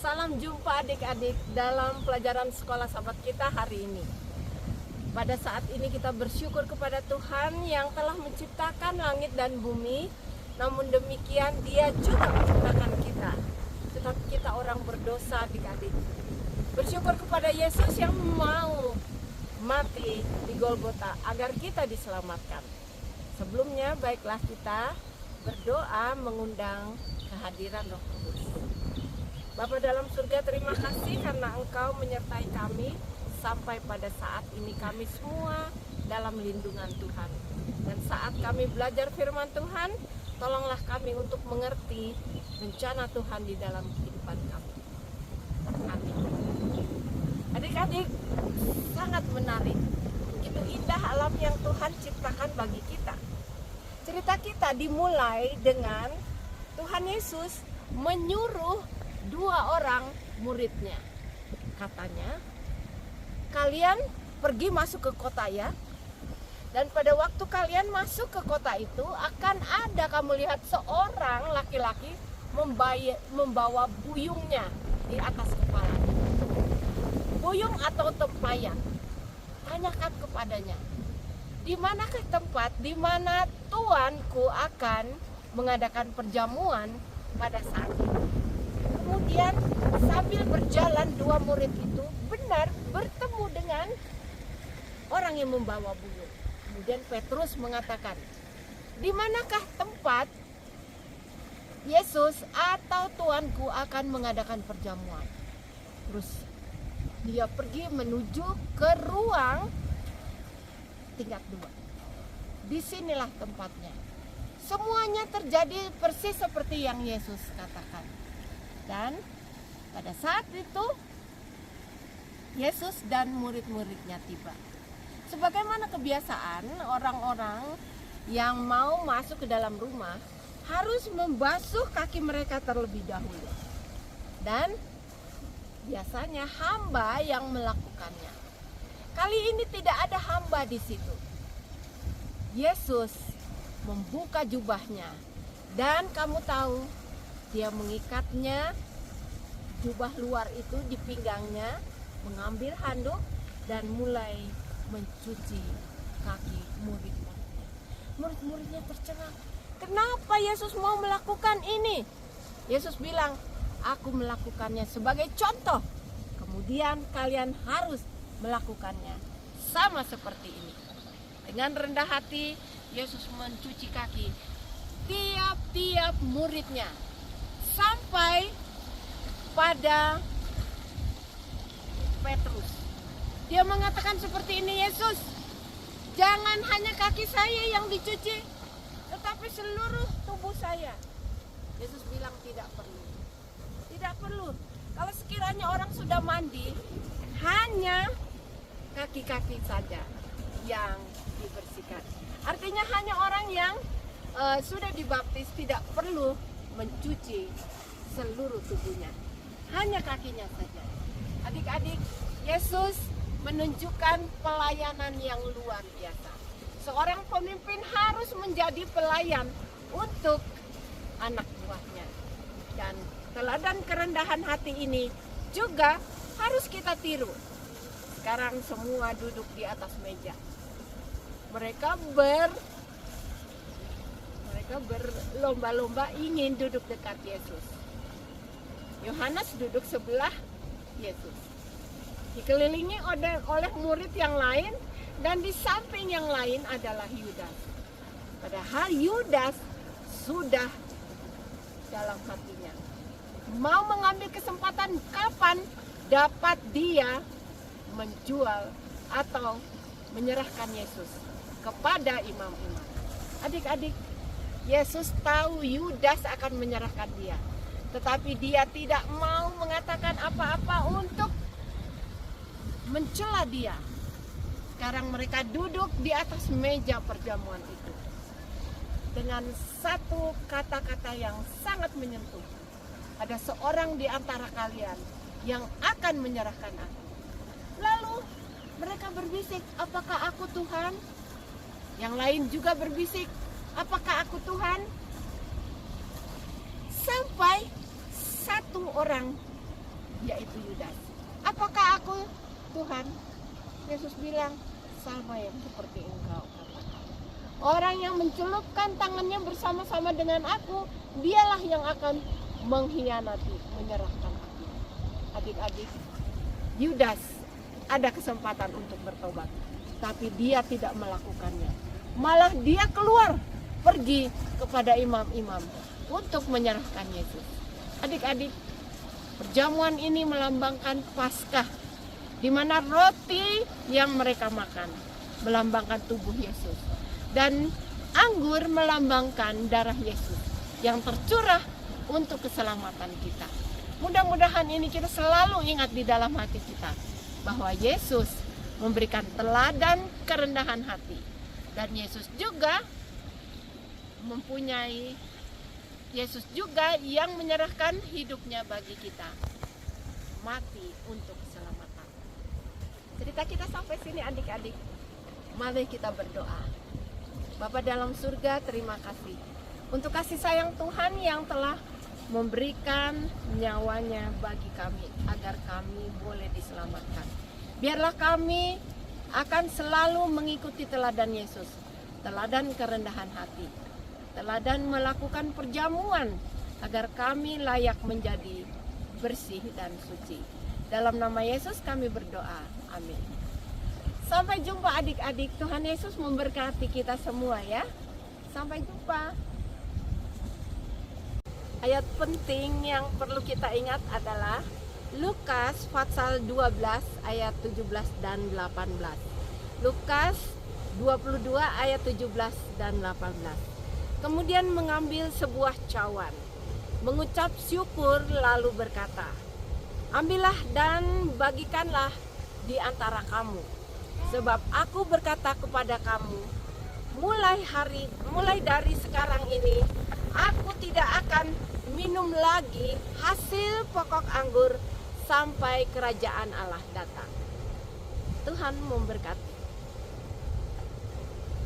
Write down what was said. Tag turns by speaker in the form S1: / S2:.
S1: Salam jumpa adik-adik dalam pelajaran sekolah sahabat kita hari ini. Pada saat ini kita bersyukur kepada Tuhan yang telah menciptakan langit dan bumi. Namun demikian Dia juga menciptakan kita. Tetapi kita orang berdosa adik-adik. Bersyukur kepada Yesus yang mau mati di Golgota agar kita diselamatkan. Sebelumnya baiklah kita berdoa mengundang kehadiran Roh Kudus. Bapa dalam surga, terima kasih karena Engkau menyertai kami sampai pada saat ini kami semua dalam lindungan Tuhan. Dan saat kami belajar firman Tuhan, tolonglah kami untuk mengerti rencana Tuhan di dalam kehidupan kami. Amin. Adik-adik, sangat menarik. Begitu indah alam yang Tuhan ciptakan bagi kita. Cerita kita dimulai dengan Tuhan Yesus menyuruh 2 orang muridnya. Katanya, kalian pergi masuk ke kota ya. Dan pada waktu kalian masuk ke kota itu, akan ada kamu lihat seorang laki-laki membawa buyungnya di atas kepalanya. Buyung atau tempayan. Tanyakan kepadanya, di manakah tempat di mana tuanku akan mengadakan perjamuan pada saat itu? Kemudian sambil berjalan 2 murid itu benar bertemu dengan orang yang membawa buyung. Kemudian Petrus mengatakan, di manakah tempat Yesus atau Tuanku akan mengadakan perjamuan? Terus dia pergi menuju ke ruang tingkat 2. Disinilah tempatnya. Semuanya terjadi persis seperti yang Yesus katakan. Dan pada saat itu Yesus dan murid-muridnya tiba. Sebagaimana kebiasaan orang-orang yang mau masuk ke dalam rumah harus membasuh kaki mereka terlebih dahulu. Dan biasanya hamba yang melakukannya. Kali ini tidak ada hamba di situ. Yesus membuka jubahnya dan kamu tahu dia mengikatnya jubah luar itu di pinggangnya, mengambil handuk dan mulai mencuci kaki murid-muridnya. Murid-muridnya tercengang. Kenapa Yesus mau melakukan ini? Yesus bilang, aku melakukannya sebagai contoh. Kemudian kalian harus melakukannya sama seperti ini. Dengan rendah hati, Yesus mencuci kaki tiap-tiap muridnya. Sampai pada Petrus. Dia mengatakan seperti ini, Yesus, jangan hanya kaki saya yang dicuci, tetapi seluruh tubuh saya. Yesus bilang tidak perlu. Tidak perlu. Kalau sekiranya orang sudah mandi, hanya kaki-kaki saja yang dibersihkan. Artinya hanya orang yang sudah dibaptis tidak perlu mencuci seluruh tubuhnya, hanya kakinya saja. Adik-adik, Yesus menunjukkan pelayanan yang luar biasa. Seorang pemimpin harus menjadi pelayan untuk anak buahnya. Dan teladan kerendahan hati ini juga harus kita tiru. Sekarang semua duduk di atas meja. Mereka berlomba-lomba ingin duduk dekat Yesus. Yohanes duduk sebelah Yesus, dikelilingi oleh murid yang lain, dan di samping yang lain adalah Yudas. Padahal Yudas sudah dalam hatinya mau mengambil kesempatan kapan dapat dia menjual atau menyerahkan Yesus kepada imam-imam. Adik-adik, Yesus tahu Yudas akan menyerahkan dia, tetapi dia tidak mau mengatakan apa-apa untuk mencela dia. Sekarang mereka duduk di atas meja perjamuan itu dengan satu kata-kata yang sangat menyentuh. Ada seorang di antara kalian yang akan menyerahkan aku. Lalu mereka berbisik, apakah aku Tuhan? Yang lain juga berbisik, apakah aku Tuhan? Sampai satu orang yaitu Yudas. Apakah aku Tuhan? Yesus bilang, sama yang seperti engkau katakan. Orang yang mencelupkan tangannya bersama-sama dengan aku, dialah yang akan mengkhianati, menyerahkan aku. Adik-adik, Yudas ada kesempatan untuk bertobat, tapi dia tidak melakukannya. Malah dia keluar, pergi kepada imam-imam untuk menyerahkan Yesus. Adik-adik, perjamuan ini melambangkan Paskah, di mana roti yang mereka makan melambangkan tubuh Yesus, dan anggur melambangkan darah Yesus yang tercurah untuk keselamatan kita. Mudah-mudahan ini kita selalu ingat di dalam hati kita, bahwa Yesus memberikan teladan kerendahan hati, dan Yesus juga yang menyerahkan hidupnya bagi kita, mati untuk keselamatan. Cerita kita sampai sini adik-adik. Mari kita berdoa. Bapa dalam surga, terima kasih untuk kasih sayang Tuhan yang telah memberikan nyawanya bagi kami agar kami boleh diselamatkan. Biarlah kami akan selalu mengikuti teladan Yesus, teladan kerendahan hati, teladan melakukan perjamuan agar kami layak menjadi bersih dan suci. Dalam nama Yesus kami berdoa. Amin. Sampai jumpa adik-adik. Tuhan Yesus memberkati kita semua ya. Sampai jumpa. Ayat penting yang perlu kita ingat adalah Lukas pasal 12 ayat 17 dan 18. Lukas 22 ayat 17 dan 18. Kemudian mengambil sebuah cawan, mengucap syukur lalu berkata, ambillah dan bagikanlah di antara kamu. Sebab aku berkata kepada kamu, mulai dari sekarang ini, aku tidak akan minum lagi hasil pokok anggur sampai kerajaan Allah datang. Tuhan memberkati.